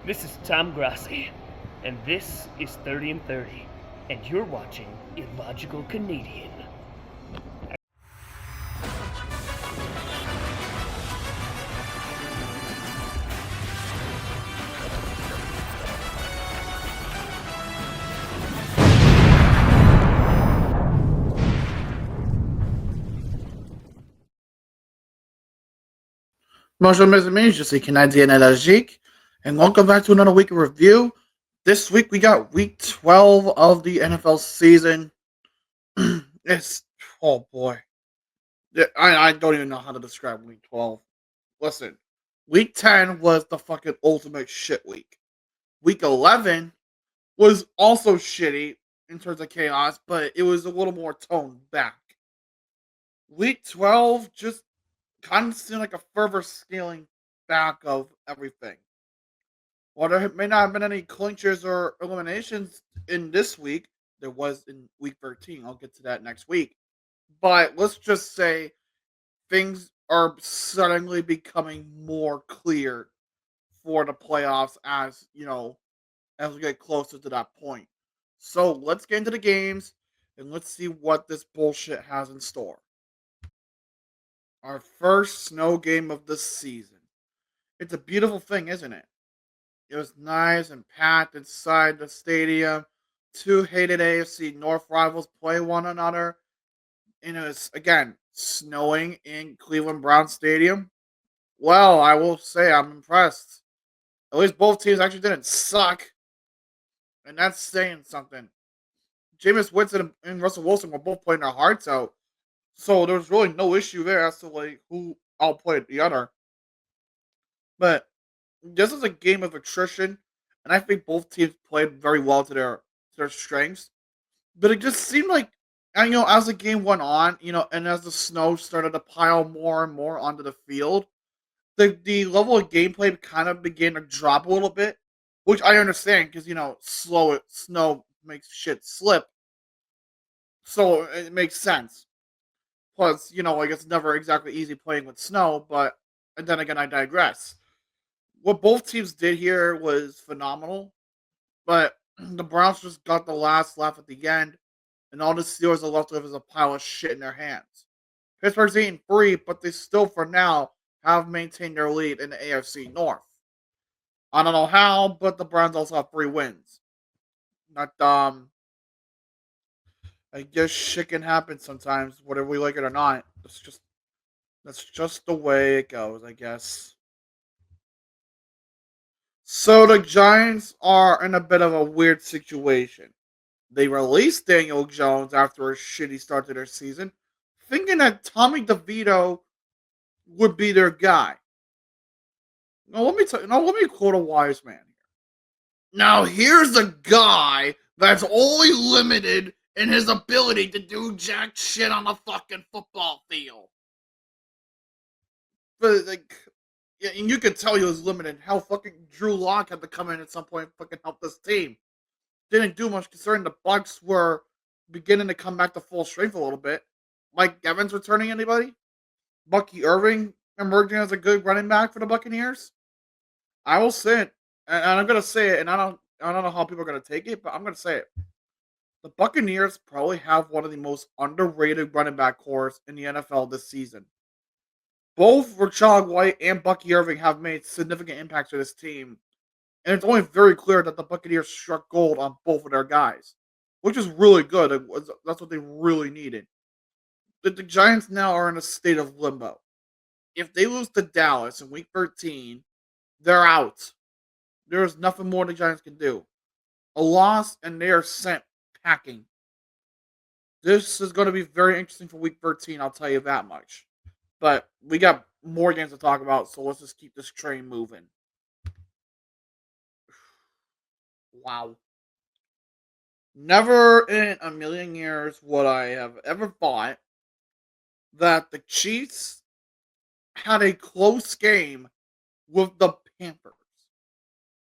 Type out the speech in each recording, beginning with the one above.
This is Tom Grassi, and this is 30 and 30, and you're watching Illogical Canadian. Bonjour mes amis, je suis Canadien illogique, and welcome back to another week of review. This week we got week 12 of the NFL season. it's, oh boy. I don't even know how to describe week 12. Listen, week 10 was the fucking ultimate shit week. Week 11 was also shitty in terms of chaos, but it was a little more toned back. Week 12 just kind of seemed like a further scaling back of everything. While there may not have been any clinches or eliminations in this week, there was in week 13. I'll get to that next week. But let's just say things are suddenly becoming more clear for the playoffs as we get closer to that point. So let's get into the games and let's see what this bullshit has in store. Our first snow game of the season. It's a beautiful thing, isn't it? It was nice and packed inside the stadium. Two hated AFC North rivals play one another. And it was, again, snowing in Cleveland Brown Stadium. Well, I will say I'm impressed. At least both teams actually didn't suck. And that's saying something. Jameis Winston and Russell Wilson were both playing their hearts out. So there's really no issue there as to who outplayed the other. But this is a game of attrition, and I think both teams played very well to their strengths. But it just seemed like, and, as the game went on, and as the snow started to pile more and more onto the field, the level of gameplay kind of began to drop a little bit, which I understand because snow makes shit slip, so it makes sense. Plus, like it's never exactly easy playing with snow, but and then again, I digress. What both teams did here was phenomenal, but the Browns just got the last laugh at the end, and all the Steelers are left with is a pile of shit in their hands. Pittsburgh's 8-3, but they still, for now, have maintained their lead in the AFC North. I don't know how, but the Browns also have 3 wins. Not I guess shit can happen sometimes, whether we like it or not. That's just the way it goes, I guess. So the Giants are in a bit of a weird situation. They released Daniel Jones after a shitty start to their season, thinking that Tommy DeVito would be their guy. Now let me quote a wise man here. Now here's a guy that's only limited in his ability to do jack shit on the fucking football field. But yeah, and you could tell he was limited. How fucking Drew Lock had to come in at some point and fucking help this team. Didn't do much considering the Bucks were beginning to come back to full strength a little bit. Mike Evans returning anybody? Bucky Irving emerging as a good running back for the Buccaneers? I will say it, and I'm gonna say it, and I don't know how people are gonna take it, but I'm gonna say it. The Buccaneers probably have one of the most underrated running back cores in the NFL this season. Both Rashad White and Bucky Irving have made significant impacts to this team, and it's only very clear that the Buccaneers struck gold on both of their guys, which is really good. That's what they really needed. The Giants now are in a state of limbo. If they lose to Dallas in Week 13, they're out. There's nothing more the Giants can do. A loss, and they are sent packing. This is going to be very interesting for Week 13, I'll tell you that much. But we got more games to talk about, so let's just keep this train moving. Wow. Never in a million years would I have ever thought that the Chiefs had a close game with the Panthers.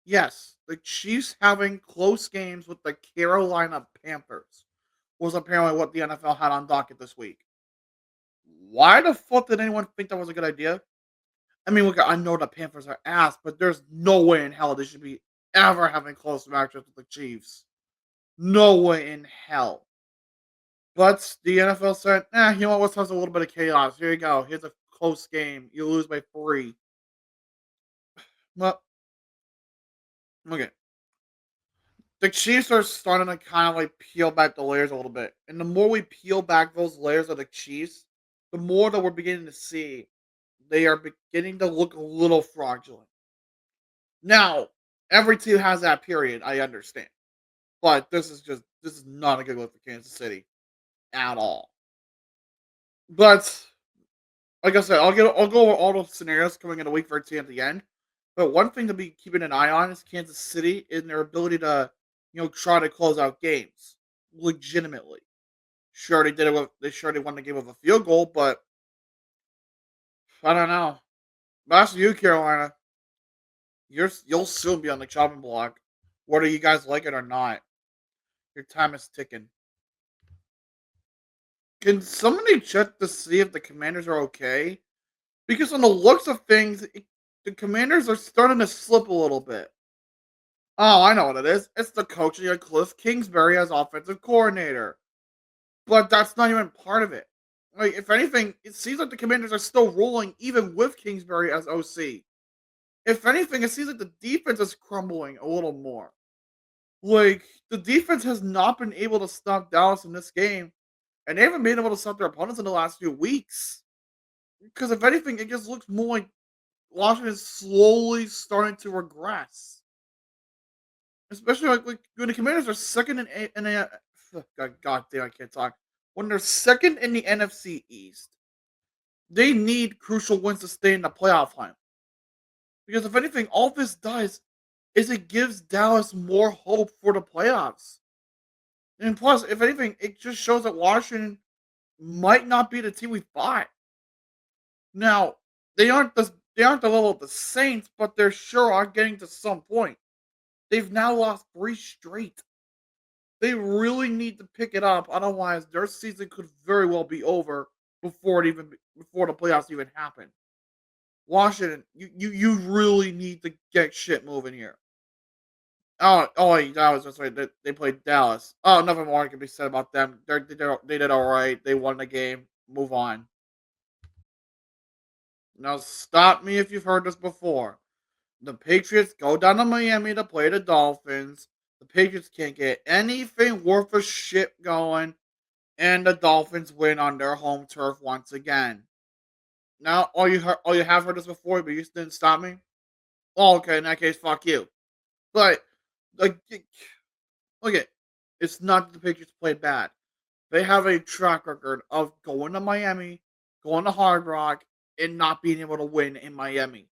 Yes, the Chiefs having close games with the Carolina Panthers was apparently what the NFL had on docket this week. Why the fuck did anyone think that was a good idea? I mean, look, I know the Panthers are ass, but there's no way in hell they should be ever having close matchups with the Chiefs. No way in hell. But the NFL said, you know what, let's have a little bit of chaos. Here you go. Here's a close game. You lose by 3. Well, okay. The Chiefs are starting to kind of like peel back the layers a little bit. And the more we peel back those layers of the Chiefs, the more that we're beginning to see they are beginning to look a little fraudulent. Now, every team has that period, I understand. But this is not a good look for Kansas City at all. But like I said, I'll go over all the scenarios coming into week 13 at the end. But one thing to be keeping an eye on is Kansas City in their ability to, try to close out games legitimately. Sure, they did it with they sure they won the game with a field goal, but I don't know. That's you, Carolina. You'll soon be on the chopping block, whether you guys like it or not. Your time is ticking. Can somebody check to see if the Commanders are okay? Because on the looks of things, the Commanders are starting to slip a little bit. Oh, I know what it is. It's the coaching of Cliff Kingsbury as offensive coordinator. But that's not even part of it. Like, if anything, it seems like the Commanders are still rolling even with Kingsbury as OC. If anything, it seems like the defense is crumbling a little more. Like, the defense has not been able to stop Dallas in this game, and they haven't been able to stop their opponents in the last few weeks. Because if anything, it just looks more like Washington is slowly starting to regress. Especially like when the Commanders are second God damn, I can't talk. When they're second in the NFC East, they need crucial wins to stay in the playoff hunt. Because if anything, all this does is it gives Dallas more hope for the playoffs. And plus, if anything, it just shows that Washington might not be the team we thought. Now, they aren't the level of the Saints, but they're sure are getting to some point. They've now lost 3 straight. They really need to pick it up, otherwise their season could very well be over before the playoffs even happen. Washington, you really need to get shit moving here. Wait, that was just right. They played Dallas. Oh, nothing more can be said about them. They did all right. They won the game. Move on. Now stop me if you've heard this before. The Patriots go down to Miami to play the Dolphins. The Patriots can't get anything worth a shit going, and the Dolphins win on their home turf once again. Now, all you have heard this before, but you just didn't stop me. Oh, okay. In that case, fuck you. But like, look at it's not that the Patriots played bad. They have a track record of going to Miami, going to Hard Rock, and not being able to win in Miami.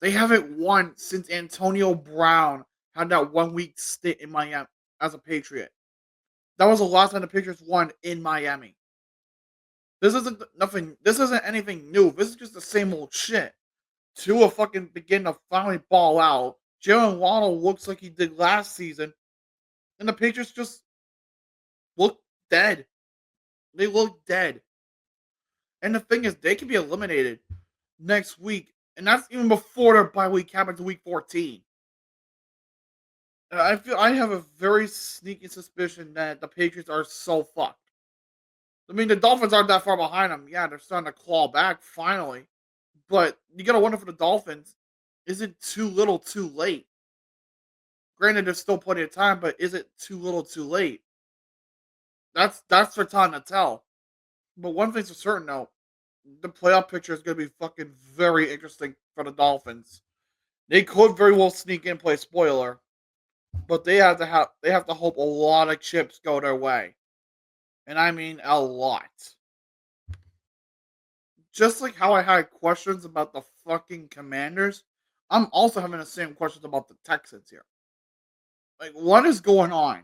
They haven't won since Antonio Brown had that 1 week stint in Miami as a Patriot. That was the last time the Patriots won in Miami. This isn't nothing. This isn't anything new. This is just the same old shit. Tua fucking begin to finally ball out. Jalen Waddle looks like he did last season, and the Patriots just look dead. They look dead. And the thing is, they can be eliminated next week, and that's even before their bye week happens to week 14. I have a very sneaky suspicion that the Patriots are so fucked. I mean, the Dolphins aren't that far behind them. Yeah, they're starting to claw back finally, but you gotta wonder for the Dolphins, is it too little, too late? Granted, there's still plenty of time, but is it too little, too late? That's for time to tell. But one thing's for certain, though, the playoff picture is going to be fucking very interesting for the Dolphins. They could very well sneak in, play spoiler, but they have to hope a lot of chips go their way, and I mean a lot. Just like how I had questions about the fucking Commanders, I'm also having the same questions about the Texans here. Like, what is going on?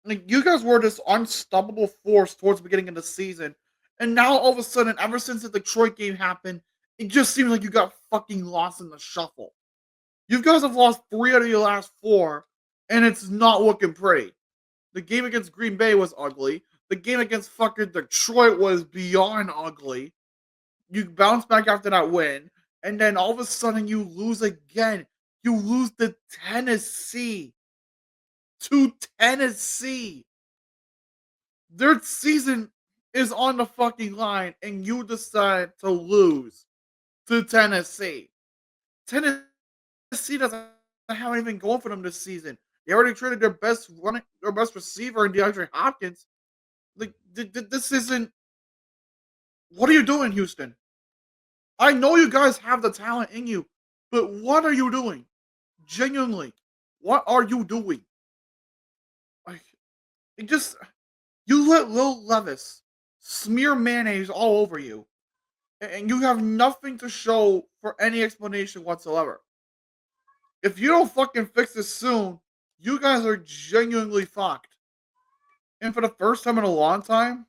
Like, you guys were this unstoppable force towards the beginning of the season, and now all of a sudden, ever since the Detroit game happened, it just seems like you got fucking lost in the shuffle. You guys have lost 3 out of your last 4, and it's not looking pretty. The game against Green Bay was ugly. The game against fucking Detroit was beyond ugly. You bounce back after that win, and then all of a sudden you lose again. You lose to Tennessee. To Tennessee. Their season is on the fucking line, and you decide to lose to Tennessee. Tennessee doesn't have anything going for them this season. They already traded their best receiver in DeAndre Hopkins. Like, this isn't. What are you doing, Houston? I know you guys have the talent in you, but what are you doing? Genuinely, what are you doing? Like, it just you let Will Levis smear mayonnaise all over you, and you have nothing to show for any explanation whatsoever. If you don't fucking fix this soon, you guys are genuinely fucked. And for the first time in a long time,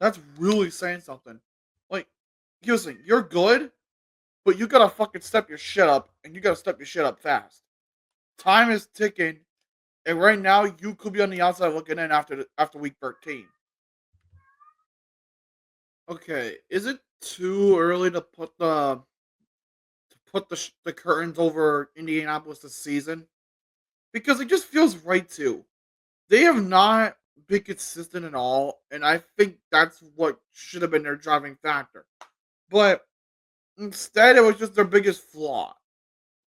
that's really saying something. Like, Houston, you're good, but you gotta fucking step your shit up, and you gotta step your shit up fast. Time is ticking, and right now you could be on the outside looking in after week 13. Okay, is it too early to put the curtains over Indianapolis this season? Because it just feels right to. They have not been consistent at all, and I think that's what should have been their driving factor. But instead, it was just their biggest flaw.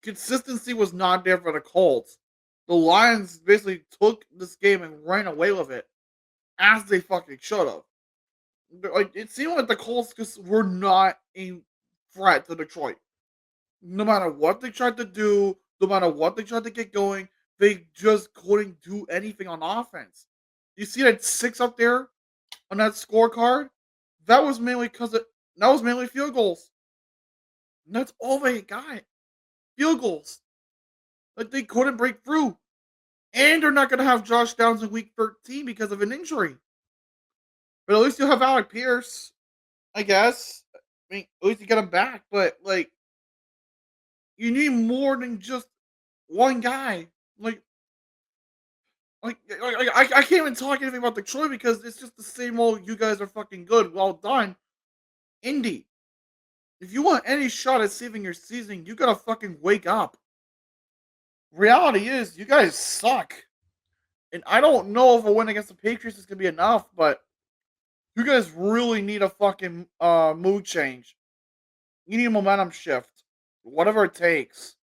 Consistency was not there for the Colts. The Lions basically took this game and ran away with it, as they fucking should have. Like, it seemed like the Colts just were not a threat to Detroit. No matter what they tried to do, no matter what they tried to get going, they just couldn't do anything on offense. You see that 6 up there on that scorecard? That was mainly that was mainly field goals. And that's all they got. Field goals. Like, they couldn't break through. And they're not gonna have Josh Downs in week 13 because of an injury. But at least you'll have Alec Pierce, I guess. I mean, at least you get him back, but like, you need more than just one guy. Like, I can't even talk anything about Detroit because it's just the same old. You guys are fucking good. Well done, Indy. If you want any shot at saving your season, you gotta fucking wake up. Reality is, you guys suck, and I don't know if a win against the Patriots is gonna be enough, but you guys really need a fucking mood change. You need a momentum shift, whatever it takes.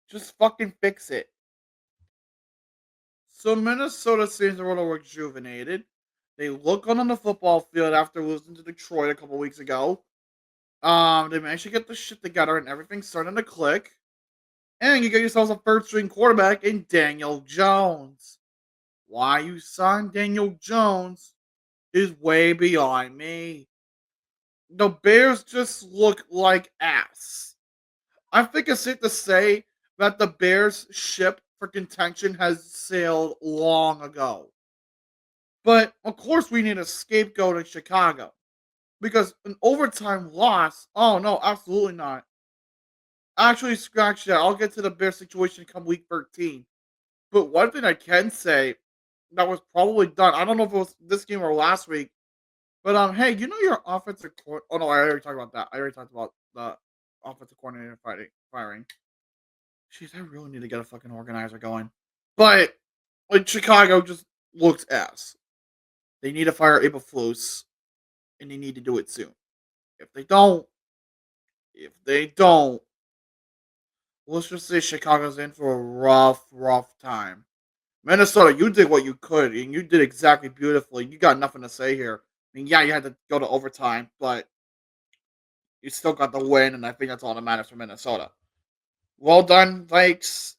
Just fucking fix it. So Minnesota seems a little rejuvenated. They look good on the football field after losing to Detroit a couple weeks ago. They managed to get the shit together and everything's starting to click. And you get yourselves a first string quarterback in Daniel Jones. Why you signed Daniel Jones is way beyond me. The Bears just look like ass. I think it's safe to say that the Bears' ship for contention has sailed long ago. But of course, we need a scapegoat in Chicago because an overtime loss. Oh no, absolutely not. Actually, scratch that. I'll get to the Bears situation come week 13. But one thing I can say that was probably done. I don't know if it was this game or last week. But hey, you know your offensive oh no, I already talked about that. I already talked about the offensive coordinator firing. Jeez, I really need to get a fucking organizer going. But like Chicago just looks ass. They need to fire Eberflus, and they need to do it soon. If they don't, if they don't, let's just say Chicago's in for a rough time. Minnesota, you did what you could, and you did exactly beautifully. You got nothing to say here. I mean, yeah, you had to go to overtime, but you still got the win, and I think that's all that matters for Minnesota. Well done, Vikes.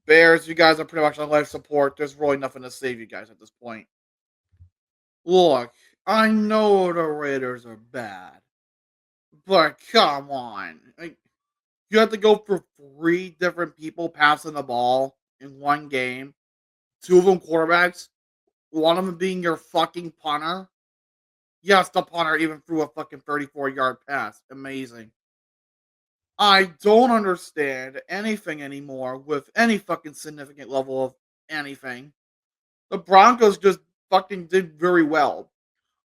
Bears, you guys are pretty much on life support. There's really nothing to save you guys at this point. Look, I know the Raiders are bad, but come on. Like, you have to go for 3 different people passing the ball in one game. 2 of them quarterbacks. One of them being your fucking punter. Yes, the punter even threw a fucking 34-yard pass. Amazing. I don't understand anything anymore with any fucking significant level of anything. The Broncos just fucking did very well.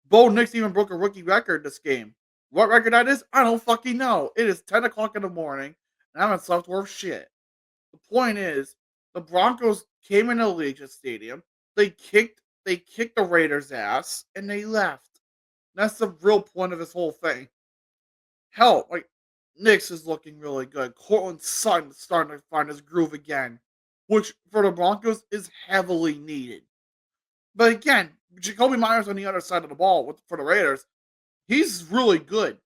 Bo Nix even broke a rookie record this game. What record that is? I don't fucking know. It is 10 o'clock in the morning, and I haven't slept worth shit. The point is, the Broncos came into Allegiant Stadium. They kicked the Raiders' ass, and they left. That's the real point of this whole thing. Hell, like Knicks is looking really good. Cortland Sutton is starting to find his groove again, which for the Broncos is heavily needed. But again, Jacoby Myers on the other side of the ball for the Raiders, he's really good.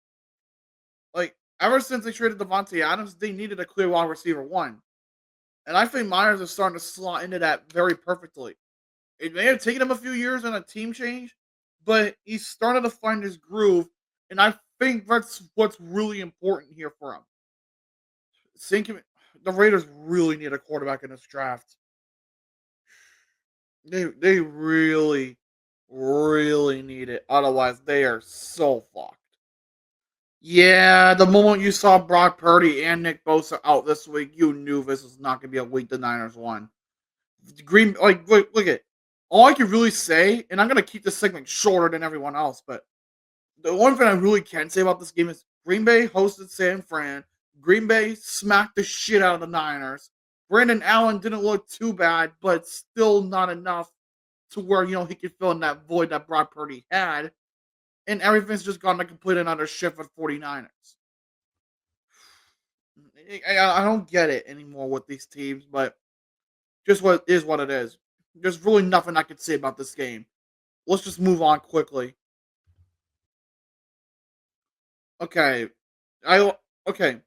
Like ever since they traded Devontae Adams, they needed a clear wide receiver one, and I think Myers is starting to slot into that very perfectly. It may have taken him a few years and a team change, but he's starting to find his groove, and I think that's what's really important here for him. The Raiders really need a quarterback in this draft. They really, really need it. Otherwise, they are so fucked. Yeah, the moment you saw Brock Purdy and Nick Bosa out this week, you knew this was not going to be a week the Niners won. Look at all I can really say, and I'm going to keep this segment shorter than everyone else, but the one thing I really can say about this game is Green Bay hosted San Fran. Green Bay smacked the shit out of the Niners. Brandon Allen didn't look too bad, but still not enough to where, he could fill in that void that Brock Purdy had. And everything's just gone to complete another shift with 49ers. I don't get it anymore with these teams, but just what it is. There's really nothing I can say about this game. Let's just move on quickly. Okay. I okay.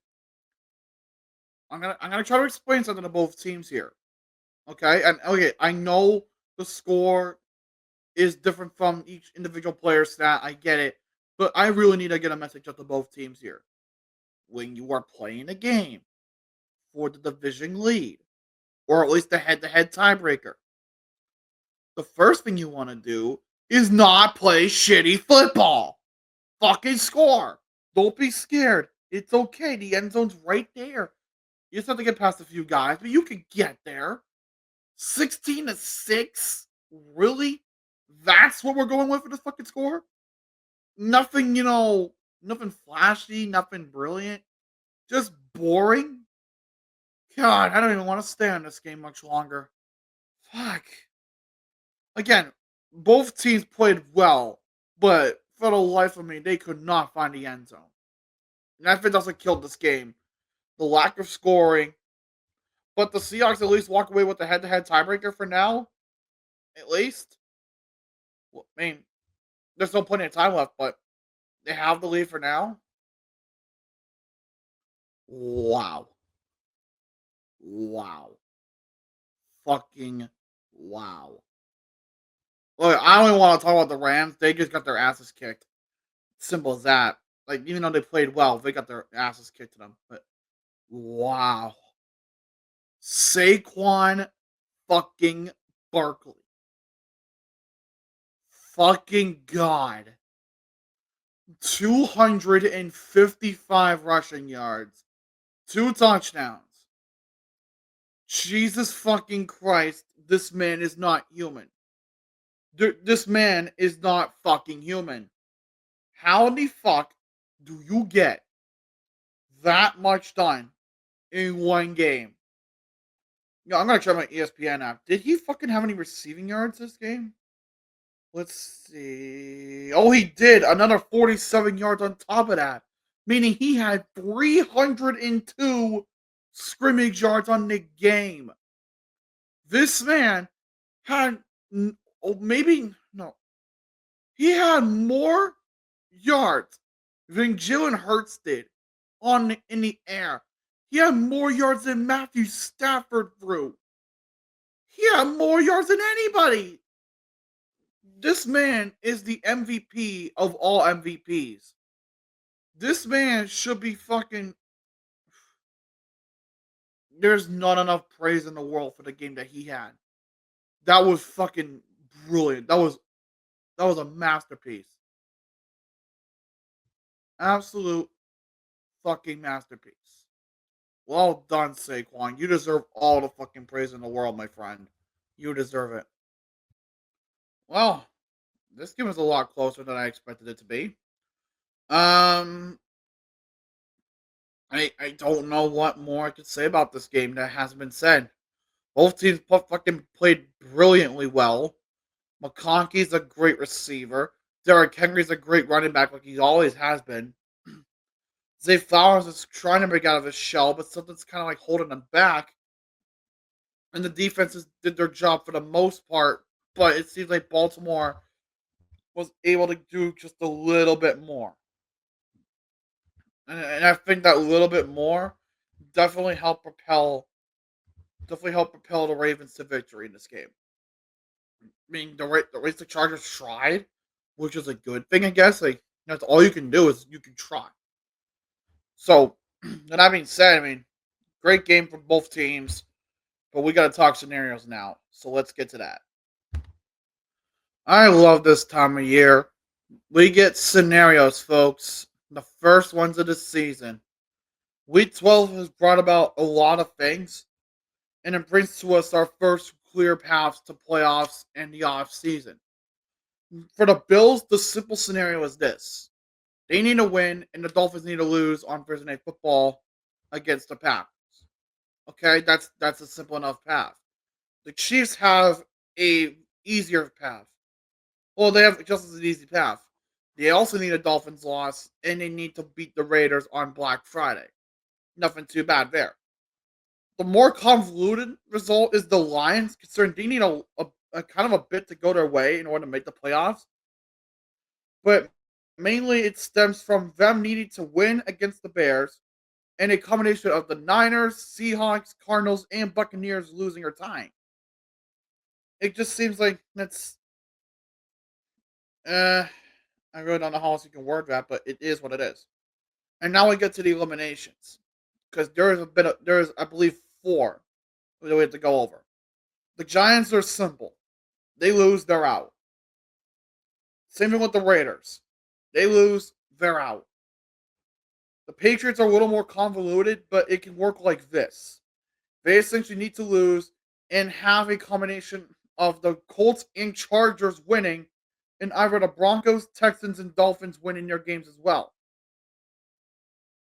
I'm gonna try to explain something to both teams here. Okay, and okay, I know the score is different from each individual player's stat. I get it, but I really need to get a message out to both teams here. When you are playing a game for the division lead, or at least the head-to-head tiebreaker, the first thing you want to do is not play shitty football. Fucking score. Don't be scared. It's okay. The end zone's right there. You just have to get past a few guys, but you can get there. 16-6? Really? That's what we're going with for this fucking score? Nothing, nothing flashy, nothing brilliant. Just boring. God, I don't even want to stay on this game much longer. Fuck. Again, both teams played well, but for the life of me, they could not find the end zone. And I think that's what killed this game. The lack of scoring. But the Seahawks at least walk away with the head-to-head tiebreaker for now. At least. Well, I mean, there's still plenty of time left, but they have the lead for now. Wow. Wow. Fucking wow. Look, I don't even want to talk about the Rams. They just got their asses kicked. Simple as that. Like, even though they played well, they got their asses kicked to them. But wow. Saquon fucking Barkley. Fucking God. 255 rushing yards. 2 touchdowns. Jesus fucking Christ. This man is not human. This man is not fucking human. How the fuck do you get that much done in one game? Yeah, I'm gonna try my ESPN app. Did he fucking have any receiving yards this game? Let's see. Oh, he did. Another 47 yards on top of that. Meaning he had 302 scrimmage yards on the game. This man had, maybe, no. He had more yards than Jalen Hurts did in the air. He had more yards than Matthew Stafford threw. He had more yards than anybody. This man is the MVP of all MVPs. This man should be fucking. There's not enough praise in the world for the game that he had. That was fucking brilliant. That was a masterpiece. Absolute fucking masterpiece. Well done, Saquon. You deserve all the fucking praise in the world, my friend. You deserve it. Well, this game was a lot closer than I expected it to be. Um, I don't know what more I could say about this game that hasn't been said. Both teams fucking played brilliantly well. McConkey's a great receiver. Derrick Henry's a great running back, like he always has been. Zay Flowers is trying to break out of his shell, but something's kind of like holding him back. And the defenses did their job for the most part, but it seems like Baltimore was able to do just a little bit more. And I think that little bit more definitely helped propel the Ravens to victory in this game. I mean, the race the Chargers tried, which is a good thing, I guess. Like that's all you can do is you can try. So that being said, I mean, great game from both teams, but we got to talk scenarios now. So let's get to that. I love this time of year. We get scenarios, folks. The first ones of the season. Week 12 has brought about a lot of things, and it brings to us our first clear paths to playoffs and the off season. For the Bills, the simple scenario is this: they need to win, and the Dolphins need to lose on Thursday Night Football against the Packers. Okay, that's a simple enough path. The Chiefs have a easier path. Well, they have just as an easy path. They also need a Dolphins loss, and they need to beat the Raiders on Black Friday. Nothing too bad there. The more convoluted result is the Lions, considering they need a kind of a bit to go their way in order to make the playoffs. But mainly it stems from them needing to win against the Bears and a combination of the Niners, Seahawks, Cardinals, and Buccaneers losing or tying. It just seems like that's I really don't know how else you can word that, but it is what it is. And now we get to the eliminations. Because there's I believe four that we have to go over. The Giants are simple. They lose, they're out. Same thing with the Raiders. They lose, they're out. The Patriots are a little more convoluted, but it can work like this. They essentially need to lose and have a combination of the Colts and Chargers winning, and either the Broncos, Texans, and Dolphins winning their games as well.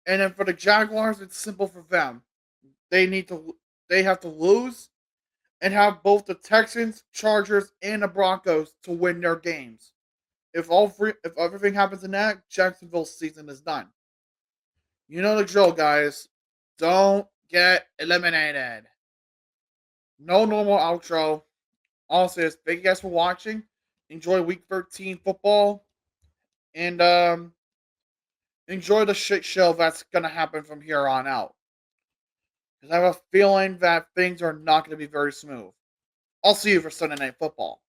And then for the Jaguars, it's simple for them. They need to they have to lose and have both the Texans, Chargers, and the Broncos to win their games. If everything happens in that, Jacksonville's season is done. You know the drill, guys. Don't get eliminated. No normal outro. Also, thank you guys for watching. Enjoy Week 13 football, and enjoy the shit show that's gonna happen from here on out. Because I have a feeling that things are not gonna be very smooth. I'll see you for Sunday Night Football.